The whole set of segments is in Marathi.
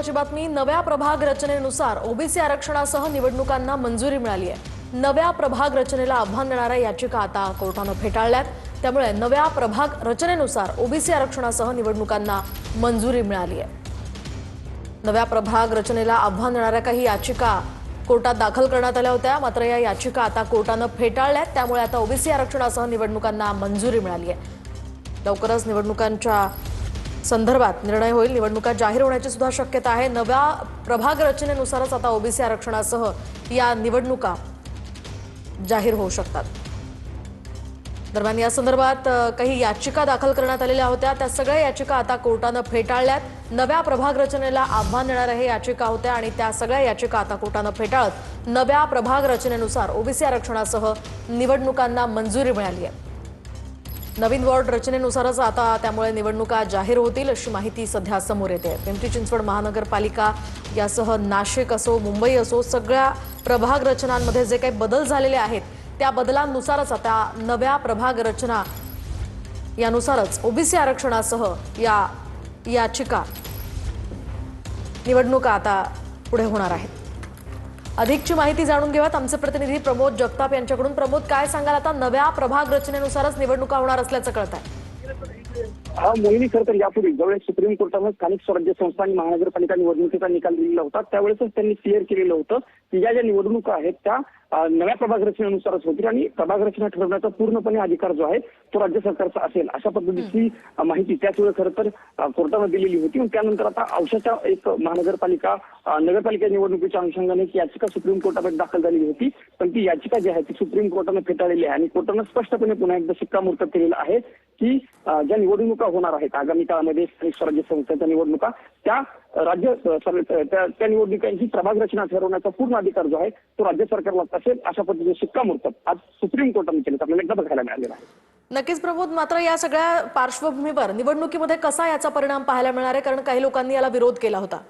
ची बातमी। नव्या प्रभाग रचनेनुसार ओबीसी आरक्षणासह निवडणुकांना मंजुरी मिळाली आहे। नव्या प्रभाग रचनेला आव्हान देणाऱ्या याचिका आता कोर्टाने फेटाळल्यात। त्यामुळे नव्या प्रभाग रचनेनुसार ओबीसी आरक्षणासह निवडणुकांना मंजुरी मिळाली आहे। नव्या प्रभाग रचनेला आव्हान देणाऱ्या काही याचिका कोर्टात दाखल करण्यात आल्या होत्या, मात्र या याचिका आता कोर्टाने फेटाळल्यात। त्यामुळे आता ओबीसी आरक्षणासह निवडणुकांना मंजुरी मिळाली आहे। लवकरच निवडणुकांच्या संदर्भात निर्णय होईल। निवडणुका जाहीर होण्याची सुद्धा शक्यता आहे। नव्या प्रभाग रचनेनुसारच आता ओबीसी आरक्षणासह या निवडणुका जाहीर होऊ शकतात। दरम्यान या संदर्भात काही याचिका दाखल करण्यात आलेल्या होत्या, त्या सगळ्या याचिका आता कोर्टाने फेटाळल्यात। नव्या प्रभाग रचनेला आव्हान देणाऱ्या हे याचिका होत्या आणि त्या सगळ्या याचिका आता कोर्टाने फेटाळत नव्या प्रभाग रचनेनुसार ओबीसी आरक्षणासह निवडणुकांना मंजुरी मिळाली आहे। नवीन वॉर्ड रचनेनुसारच आता त्यामुळे निवडणुका जाहीर होतील अशी माहिती सध्या समोर येते। पिंपरी चिंचवड महानगरपालिका यासह नाशिक असो, मुंबई असो, सगळ्या प्रभाग रचनांमध्ये जे काही बदल झालेले आहेत त्या बदलांनुसारच आता नव्या प्रभाग रचना यानुसारच ओबीसी आरक्षणासह या याचिका निवडणुका आता पुढे होणार आहेत। अधिकची माहिती जाणून घेऊयात आमचे प्रतिनिधी प्रमोद जगताप यांच्याकडून। प्रमोद, काय सांगाल? आता नव्या प्रभाग रचनेनुसारच निवडणुका होणार असल्याचं कळत आहे। मोहिनी, खरं तर यापूर्वी ज्यावेळेस सुप्रीम कोर्टाने स्थानिक स्वराज्य संस्था आणि महानगरपालिका निवडणुकीचा निकाल दिलेला होता, त्यावेळेसच त्यांनी क्लिअर केलेलं होतं की ज्या निवडणुका आहेत त्या नव्या प्रभाग रचनेनुसारच होतील आणि प्रभाग रचना ठरवण्याचा पूर्णपणे अधिकार जो आहे तो राज्य सरकारचा असेल, अशा पद्धतीची माहिती त्याचवेळी खरं तर कोर्टाने दिलेली होती। त्यानंतर आता औषधाच्या एक महानगरपालिका नगरपालिका निवडणुकीच्या अनुषंगाने एक याचिका सुप्रीम कोर्टामध्ये दाखल झालेली होती, पण ती याचिका जी आहे ती सुप्रीम कोर्टाने फेटाळलेली आहे आणि कोर्टाने स्पष्टपणे पुन्हा एकदा शिक्कामोर्तब केलेलं आहे की ज्या निवडणुका होणार आहेत आगामी काळामध्ये स्थानिक स्वराज्य संस्थांच्या निवडणुका, त्या राज्य त्या निवडणुकांची प्रभाग रचना ठरवण्याचा पूर्ण अधिकार जो आहे तो राज्य सरकारला असेल, अशा पद्धतीने शिक्कामोर्तब आज सुप्रीम कोर्टाने केलं, आपल्याला एकदा बघायला मिळालेलं आहे। नक्कीच प्रमोद, मात्र या सगळ्या पार्श्वभूमीवर निवडणुकीमध्ये कसा याचा परिणाम पाहायला मिळणार आहे? कारण काही लोकांनी याला विरोध केला होता।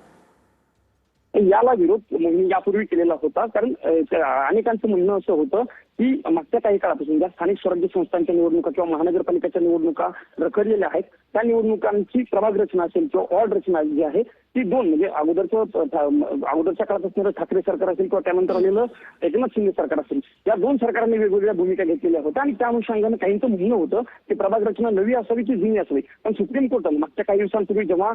याला विरोध म्हणून यापूर्वी केलेला होता, कारण अनेकांचं म्हणणं असं होतं की मागच्या काही काळापासून ज्या स्थानिक स्वराज्य संस्थांच्या निवडणुका किंवा महानगरपालिकेच्या निवडणुका रखडलेल्या आहेत त्या निवडणुकांची प्रभाग रचना असेल किंवा वॉर्ड रचना जी आहे ती दोन, म्हणजे अगोदरच्या काळात असणारं ठाकरे सरकार असेल किंवा त्यानंतर आलेलं एकनाथ शिंदे सरकार असेल, या दोन सरकारांनी वेगवेगळ्या भूमिका घेतलेल्या होत्या आणि त्या अनुषंगाने काहींचं म्हणणं होतं की प्रभाग रचना नवी असावी की जुनी असावी। पण सुप्रीम कोर्टाने मागच्या काही दिवसांपूर्वी जेव्हा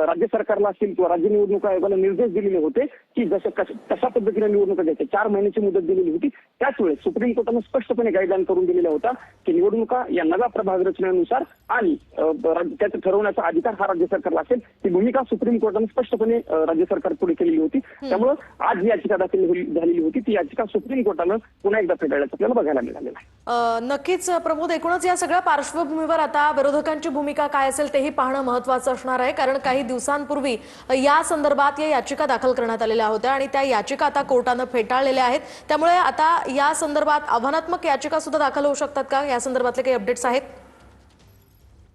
राज्य सरकारला असेल किंवा राज्य निवडणूक आयोगाला निर्देश दिलेले होते की कशा पद्धतीने निवडणुका घ्यायच्या, 4 महिन्याची मुदत दिलेली होती, त्याच वेळेस सुप्रीम कोर्टाने स्पष्टपणे गाईडलाईन करून दिलेला होता की निवडणुका या नव्या प्रभाग रचनेनुसार आणि त्याचा ठरवण्याचा अधिकार हा राज्य सरकारला असेल, ही भूमिका सुप्रीम कोर्टाने स्पष्टपणे राज्य सरकार पुढे केलेली होती। त्यामुळे आज जी याचिका दाखल झालेली होती ती याचिका सुप्रीम कोर्टाने पुन्हा एकदा फेटाळल्याचं आपल्याला बघायला मिळालेलं आहे। नक्कीच प्रमोद, एकूणच या सगळ्या पार्श्वभूमीवर आता विरोधकांची भूमिका काय असेल तेही पाहणं महत्त्वाचं असणार आहे, कारण काही दिवसांपूर्वी या संदर्भात या याचिका दाखल करण्यात आलेल्या होत्या आणि त्या याचिका आता कोर्टाने फेटाळलेल्या आहेत। त्यामुळे आता या संदर्भात आव्हानात्मक याचिका सुद्धा दाखल होऊ शकतात का? या संदर्भातले काही अपडेट्स आहेत?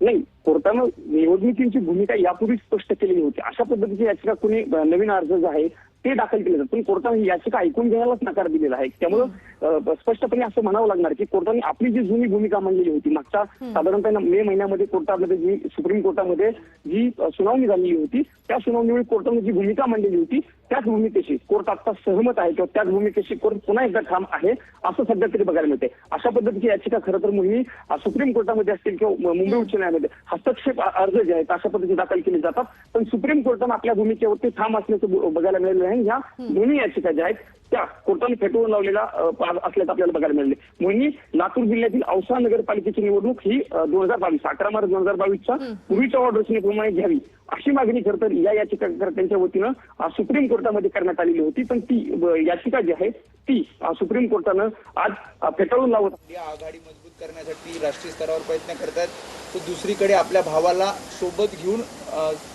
नाही, कोर्टानं निवडणुकीची भूमिका यापूर्वी स्पष्ट केलेली होती, अशा पद्धतीची याचिका कोणी नवीन अर्ज जो आहे ते दाखल केले जातात, पण कोर्टाने ही याचिका ऐकून घ्यायलाच नकार दिलेला आहे। त्यामुळे स्पष्टपणे असं म्हणावं लागणार की कोर्टाने आपली जी जुनी भूमिका मांडलेली होती मागच्या साधारणतः मे महिन्यामध्ये कोर्टामध्ये जी सुप्रीम कोर्टामध्ये जी सुनावणी झालेली होती त्या सुनावणीवेळी कोर्टाने जी भूमिका मांडलेली होती त्याच भूमिकेशी कोर्ट आता सहमत आहे किंवा त्याच भूमिकेशी कोर्ट पुन्हा एकदा ठाम आहे असं सध्या तरी बघायला मिळते। अशा पद्धतीची याचिका खरं तर मुली सुप्रीम कोर्टामध्ये असतील किंवा मुंबई उच्च न्यायालयामध्ये हस्तक्षेप अर्ज जे आहेत अशा पद्धतीने दाखल केले जातात, पण सुप्रीम कोर्टाने आपल्या भूमिकेवरती ठाम असल्याचं बघायला मिळालेलं आहे। ह्या दोन्ही याचिका ज्या आहेत त्या कोर्टाने फेटाळून लावलेल्या असल्याचं आपल्याला बघायला मिळाले। म्हणून लातूर जिल्ह्यातील औसा नगरपालिकेची निवडणूक ही 2022 18 मार्च 2022च्या पूर्वीच्या वॉर्ड रचनेप्रमाणे घ्यावी अशी मागणी खरं तर या याचिकाकर्त्यांच्या वतीनं सुप्रीम कोर्टामध्ये करण्यात आलेली होती, पण ती याचिका जी आहे ती सुप्रीम कोर्टानं आज फेटाळून लावत आघाडी मजबूत करण्यासाठी राष्ट्रीय स्तरावर प्रयत्न करतात, तर दुसरीकडे आपल्या भावाला सोबत घेऊन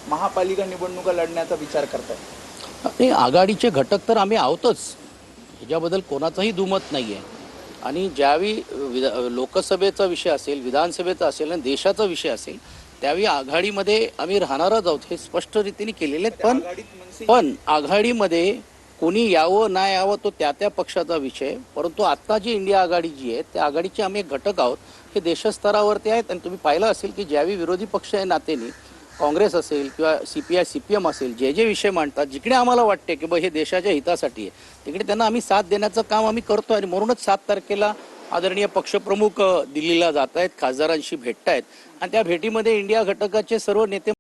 महापालिका निवडणुका लढण्याचा विचार करतात। नाही, आघाडीचे घटक तर आम्ही आहोतच, ह्याच्याबद्दल कोणाचाही दुमत नाही आहे। आणि ज्यावेळी लोकसभेचा विषय असेल, विधानसभेचा असेल आणि देशाचा विषय असेल त्यावेळी आघाडीमध्ये आम्ही राहणारच आहोत हे स्पष्ट रीतीने केलेले आहेत। पण आघाडीमध्ये कोणी यावं नाही यावं तो त्या पक्षाचा विषय, परंतु आता जी इंडिया आघाडी जी आहे त्या आघाडीचे आम्ही एक घटक आहोत हे देशस्तरावरती आहेत। आणि तुम्ही पाहिलं असेल की ज्यावेळी विरोधी पक्ष आहे नात्याने काँग्रेस असेल किंवा CPI CPM असेल, जे जे विषय मांडतात, जिकडे आम्हाला वाटते की हे देशाच्या हितासाठी आहे, तिकडे त्यांना आम्ही साथ देण्याचं काम आम्ही करतो. आणि म्हणूनच 7 तारखेला आदरणीय पक्षप्रमुख दिल्लीला जात आहेत, खासदारांशी भेटत आहेत आणि त्या भेटीमध्ये इंडिया घटकाचे सर्व नेते